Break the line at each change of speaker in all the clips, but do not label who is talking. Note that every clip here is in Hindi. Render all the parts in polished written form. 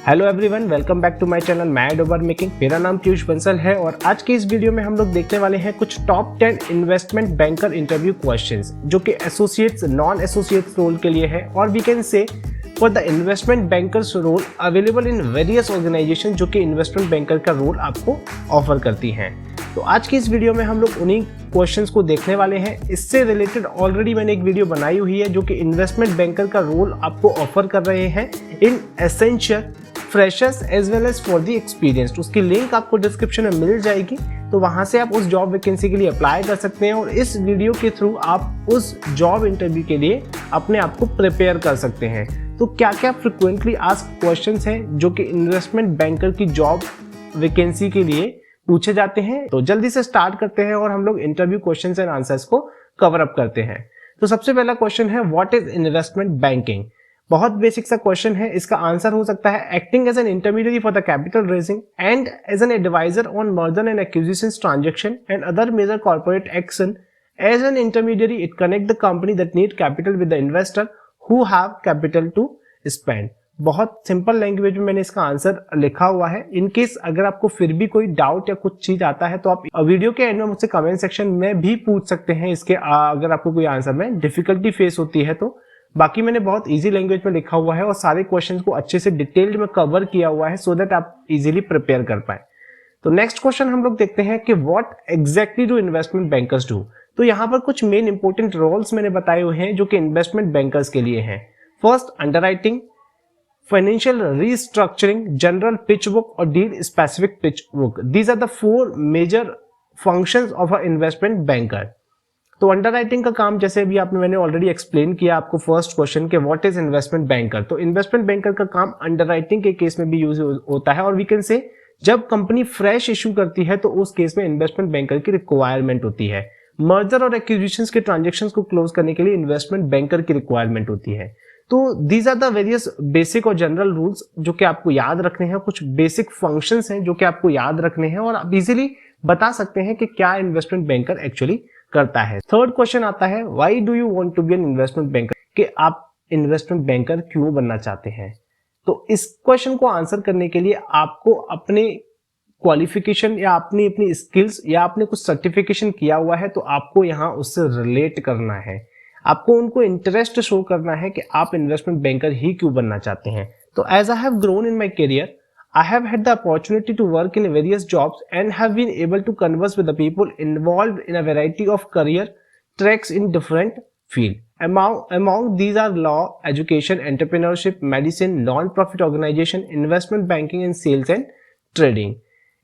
Hello everyone, welcome back to my channel mad over making. मेरा नाम पीयूष बंसल है और आज के इस वीडियो में हम लोग देखने वाले हैं कुछ top 10 investment banker interview questions जो कि एसोसिएट्स, नॉन एसोसिएट्स रोल के लिए है और we can say for the investment bankers role available in various organisation जो कि इन्वेस्टमेंट बैंकर का रोल आपको ऑफर करती हैं। तो आज की इस वीडियो में हम लोग उन्हीं क्वेश्चंस को देखने वाले हैं। इससे रिलेटेड ऑलरेडी मैंने एक वीडियो बनाई हुई है जो कि इन्वेस्टमेंट बैंकर का रोल आपको ऑफर कर रहे हैं इन essential freshers as well as for the experienced. उसकी लिंक आपको डिस्क्रिप्शन में मिल जाएगी, तो वहां से आप उस जॉब वैकेंसी के लिए अप्लाई कर सकते हैं और इस वीडियो के थ्रू आप उस जॉब इंटरव्यू के लिए अपने आप को प्रिपेयर कर सकते हैं। तो क्या क्या फ्रिक्वेंटली आस्क्ड क्वेश्चंस हैं जो कि इन्वेस्टमेंट बैंकर की जॉब वैकेंसी के लिए पूछे जाते हैं, तो जल्दी से स्टार्ट करते हैं और हम लोग इंटरव्यू क्वेश्चंस एंड आंसर्स को कवर अप करते हैं। तो सबसे पहला क्वेश्चन है, व्हाट इज इन्वेस्टमेंट बैंकिंग। बहुत बेसिक सा क्वेश्चन है। इसका आंसर हो सकता है acting as an intermediary for the capital raising and as an adviser on merger and acquisitions transaction and other major corporate action. As an intermediary it connect the company that need capital with the investor who have capital to spend. बहुत सिंपल लैंग्वेज में मैंने इसका आंसर लिखा हुआ है। इन केस अगर आपको फिर भी कोई डाउट या कुछ चीज आता है तो आप वीडियो के एंड में मुझसे कमेंट सेक्शन में भी पूछ सकते हैं इसके अगर आपको कोई आंसर में डिफिकल्टी फेस होती है तो। बाकी मैंने बहुत इजी लैंग्वेज में लिखा हुआ है और सारे क्वेश्चंस को अच्छे से डिटेल्ड में कवर किया हुआ है सो दैट आप इजीली प्रिपेयर कर पाए। तो नेक्स्ट क्वेश्चन हम लोग देखते हैं कि what exactly do investment bankers do. तो यहाँ पर कुछ मेन इंपॉर्टेंट रोल्स मैंने बताए हुए हैं जो कि इन्वेस्टमेंट बैंकर्स के लिए हैं। First, underwriting, financial restructuring, general pitch book और deal specific pitch book. These are the 4 major functions of a investment banker. तो अंडरराइटिंग का काम जैसे अभी मैंने ऑलरेडी एक्सप्लेन किया आपको फर्स्ट क्वेश्चन के व्हाट इज इन्वेस्टमेंट बैंकर। तो इन्वेस्टमेंट बैंकर का काम अंडरराइटिंग के केस में भी यूज होता है और वी कैन से जब कंपनी फ्रेश इशू करती है तो उस केस में इन्वेस्टमेंट बैंकर की रिक्वायरमेंट होती है। मर्जर और एक्विजिशंस के ट्रांजेक्शंस को क्लोज करने के लिए इन्वेस्टमेंट बैंकर की रिक्वायरमेंट होती है। तो these are the various basic और जनरल रूल्स जो कि आपको याद रखने हैं। कुछ बेसिक फंक्शंस हैं जो कि आपको याद रखने हैं और आप इजीली बता सकते हैं कि क्या इन्वेस्टमेंट बैंकर एक्चुअली करता है। थर्ड क्वेश्चन आता है, why do you want to be an investment banker, कि आप इन्वेस्टमेंट बैंकर क्यों बनना चाहते हैं। तो इस क्वेश्चन को आंसर करने के लिए आपको अपने क्वालिफिकेशन या अपनी स्किल्स या आपने कुछ सर्टिफिकेशन किया हुआ है तो आपको यहाँ उससे रिलेट करना है। आपको उनको इंटरेस्ट शो करना है कि आप इन्वेस्टमेंट बैंकर ही क्यों बनना चाहते हैं। तो as I have grown in my career, I have had the opportunity to work in various jobs and have been able to converse with the people involved in a variety of career tracks in different fields. Among these are law, education, entrepreneurship, medicine, non-profit organization, investment banking and sales and trading.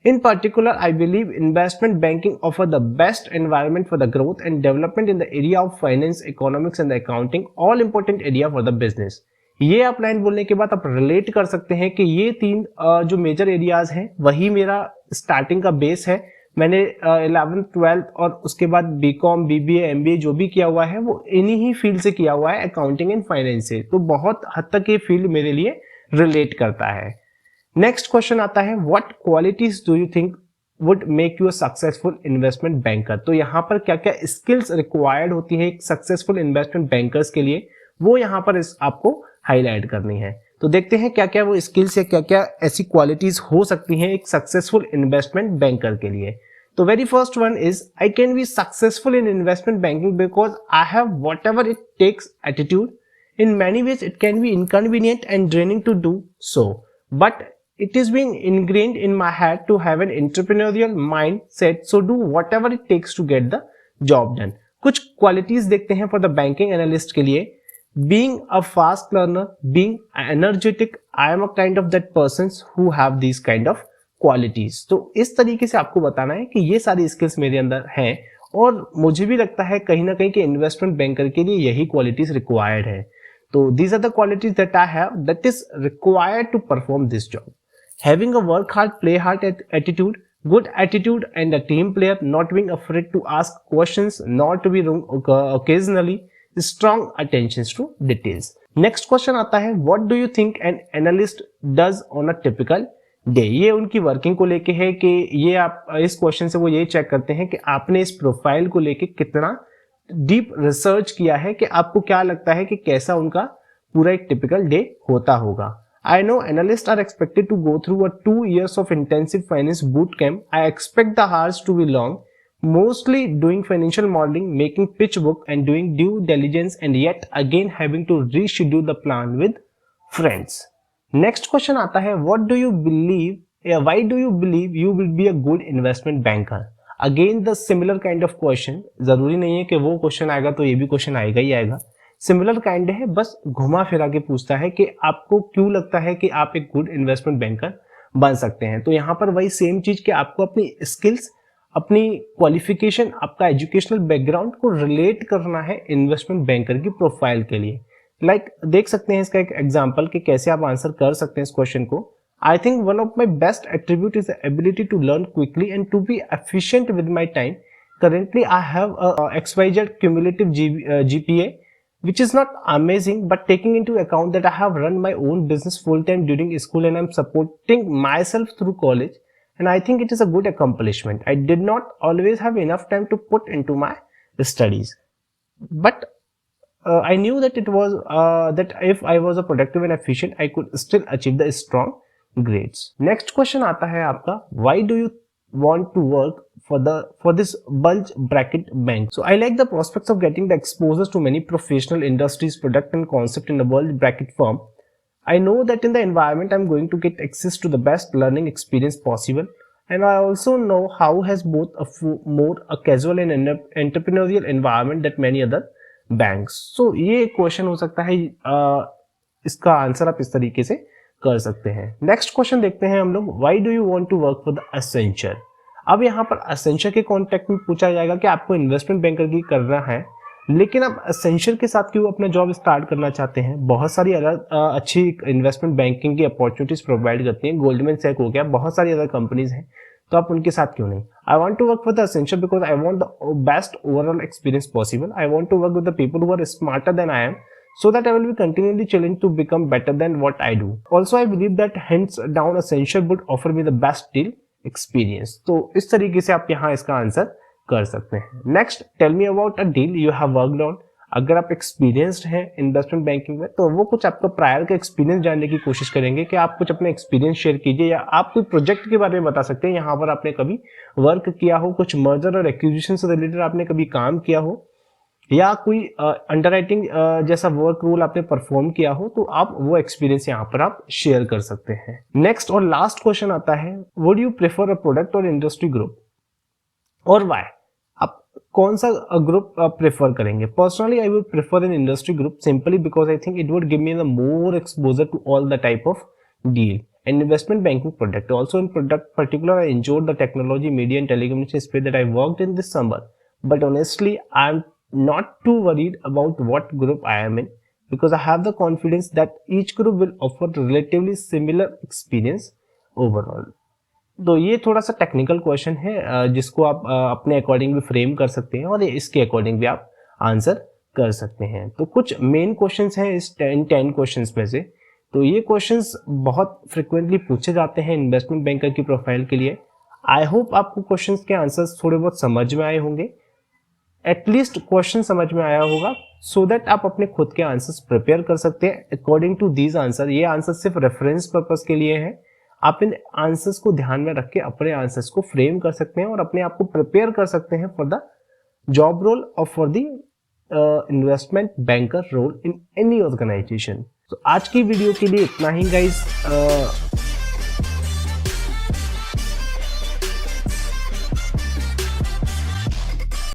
In particular, I believe investment banking offers the best environment for the growth and development in the area of finance, economics and the accounting, all important area for the business. ये आप लाइन बोलने के बाद आप रिलेट कर सकते हैं कि ये 3 जो मेजर एरियाज हैं वही मेरा स्टार्टिंग का बेस है। मैंने 11th 12th और उसके बाद बीकॉम, बीबीए, एमबीए जो भी किया हुआ है वो इन्हीं ही फील्ड से किया हुआ है, अकाउंटिंग एंड फाइनेंस से। तो बहुत हद तक ये फील्ड मेरे लिए रिलेट करता है। नेक्स्ट क्वेश्चन आता है, what qualities do you think would make you a successful investment banker. तो यहाँ पर क्या क्या स्किल्स रिक्वायर्ड होती है एक सक्सेसफुल इन्वेस्टमेंट बैंकर्स के लिए, वो यहाँ पर आपको हाईलाइट करनी है। तो देखते हैं क्या क्या वो स्किल्स या क्या क्या ऐसी क्वालिटीज हो सकती हैं एक सक्सेसफुल इन्वेस्टमेंट बैंकर के लिए। तो very first one is, I can be successful in investment banking because I have whatever it takes attitude. In many ways it can be inconvenient and draining to do so, but it is being ingrained in my head to have an entrepreneurial mindset, so do whatever it takes to get the job done. कुछ क्वालिटीज देखते हैं फॉर द बैंकिंग एनालिस्ट के लिए। Being a fast learner, being energetic, I am a kind of that persons who have these kind of qualities. तो इस तरीके से आपको बताना है कि ये सारी स्किल्स मेरे अंदर हैं और मुझे भी लगता है कहीं ना कहीं कि इन्वेस्टमेंट बैंकर के लिए यही क्वालिटीज रिक्वायर्ड है। तो these are the qualities that I have that is required to perform this job. Having a work hard, play hard attitude, good attitude and a team player, not being afraid to ask questions, not to be wrong occasionally, strong attention to details. Next question आता है, what do you think an analyst does on a typical day? ये उनकी वर्किंग को लेके है कि ये आप इस क्वेश्चन से वो ये चेक करते हैं कि आपने इस प्रोफाइल को लेके कितना डीप रिसर्च किया है कि आपको क्या लगता है कि कैसा उनका पूरा एक टिपिकल डे होता होगा। I know analysts are expected to go through a 2 years of intensive finance boot camp. I expect the hours to be long, mostly doing financial modeling, making pitch book and doing due diligence, and yet again having to reschedule the plan with friends. Next question आता है, what do you believe, why do you believe you will be a good investment banker? Again the similar kind of question. जरूरी नहीं है कि वो क्वेश्चन आएगा तो ये भी क्वेश्चन आएगा ही आएगा. सिमिलर काइंड है, बस घुमा फिरा के पूछता है कि आपको क्यों लगता है कि आप एक गुड इन्वेस्टमेंट बैंकर बन सकते हैं. तो यहाँ पर वही सेम चीज कि आपको अपनी स्किल्स, अपनी क्वालिफिकेशन, आपका एजुकेशनल बैकग्राउंड को रिलेट करना है इन्वेस्टमेंट बैंकर की प्रोफाइल के लिए. लाइक देख सकते हैं इसका एक एग्जाम्पल कि कैसे आप आंसर कर सकते हैं इस क्वेश्चन को. I think one of my best attribute is the ability to learn quickly and to be efficient with my time. Currently, I have a XYZ cumulative GPA, which is not amazing, but taking into account that I have run my own business full time during school and I'm supporting myself through college, and I think it is a good accomplishment. I did not always have enough time to put into my studies, but I knew that it was that if I was a productive and efficient, I could still achieve the strong grades. Next question आता है आपका, why do you want to work for this bulge bracket bank? So I like the prospects of getting the exposures to many professional industries, product and concept in a bulge bracket firm. I know that in the environment I'm going to get access to the best learning experience possible, and I also know how has both a casual and entrepreneurial environment that many other banks. So ये क्वेश्चन हो सकता है, इसका आंसर आप इस तरीके से कर सकते हैं. नेक्स्ट क्वेश्चन देखते हैं हम लोग, why do you want to work for the Accenture? अब यहाँ पर एसेंचर के कॉन्टेक्ट में पूछा जाएगा कि आपको इन्वेस्टमेंट बैंकर की करना है, लेकिन आप एसेंचर के साथ क्यों अपना जॉब स्टार्ट करना चाहते हैं? बहुत सारी अलग अच्छी इन्वेस्टमेंट बैंकिंग की अपॉर्चुनिटीज प्रोवाइड करती हैं. गोल्डमैन सैक हो गया, बहुत सारी अदर कंपनीज हैं, तो आप उनके साथ क्यों नहीं? I want to work for the Accenture because I want the best overall experience possible. I want to work with the people who are smarter than I am, so that I will be continually challenged to become better than what I do. Also, I believe that hands down Accenture would offer me the best deal experience. तो इस तरीके से आप यहाँ इसका आंसर कर सकते हैं. Next, tell me about a deal you have worked on. अगर आप एक्सपीरियंस्ड हैं इन्वेस्टमेंट बैंकिंग में, तो वो कुछ आपका प्रायर का एक्सपीरियंस जानने की कोशिश करेंगे कि आप कुछ अपने एक्सपीरियंस शेयर कीजिए, या आप कोई प्रोजेक्ट के बारे में बता सकते हैं यहाँ पर आपने कभी वर्क किया हो, कुछ मर्जर और एक्विजिशन से रिलेटेड आपने कभी काम किया हो, या कोई अंडरराइटिंग जैसा वर्क रोल आपने परफॉर्म किया हो, तो आप वो एक्सपीरियंस यहाँ पर आप शेयर कर सकते हैं. नेक्स्ट और लास्ट क्वेश्चन आता है, would you prefer a product और इंडस्ट्री ग्रुप, और व्हाई? आप कौन सा ग्रुप प्रेफर करेंगे? Personally I would prefer an industry group simply because I think it would give me the more exposure to all the type of deal and investment banking product. Also in product particular, I enjoyed the technology, media and telecommunication space that I worked in this summer. But honestly, I'm not too worried about what group I am in because I have the confidence that each group will offer relatively similar experience overall. तो ये थोड़ा सा टेक्निकल क्वेश्चन है जिसको आप अपने अकॉर्डिंग भी फ्रेम कर सकते हैं और इसके अकॉर्डिंग भी आप आंसर कर सकते हैं. तो कुछ मेन क्वेश्चंस हैं इस 10 क्वेश्चंस में से. तो ये क्वेश्चंस बहुत फ्रिक्वेंटली पूछे जाते हैं इन्वेस्टमेंट बैंकर की प्रोफाइल के लिए. आई होप आपको क्वेश्चंस के आंसर्स थोड़े बहुत समझ में आए होंगे, एटलीस्ट क्वेश्चन समझ में आया होगा, सो दैट आप अपने खुद के आंसर्स प्रिपेयर कर सकते हैं अकॉर्डिंग टू दीज आंसर. ये आंसर सिर्फ रेफरेंस पर्पस के लिए है. आप इन आंसर्स को ध्यान में रख के अपने आंसर्स को फ्रेम कर सकते हैं और अपने आप को प्रिपेयर कर सकते हैं फॉर द जॉब रोल और for the investment banker role in any organisation. तो आज की वीडियो के लिए इतना ही गाइस.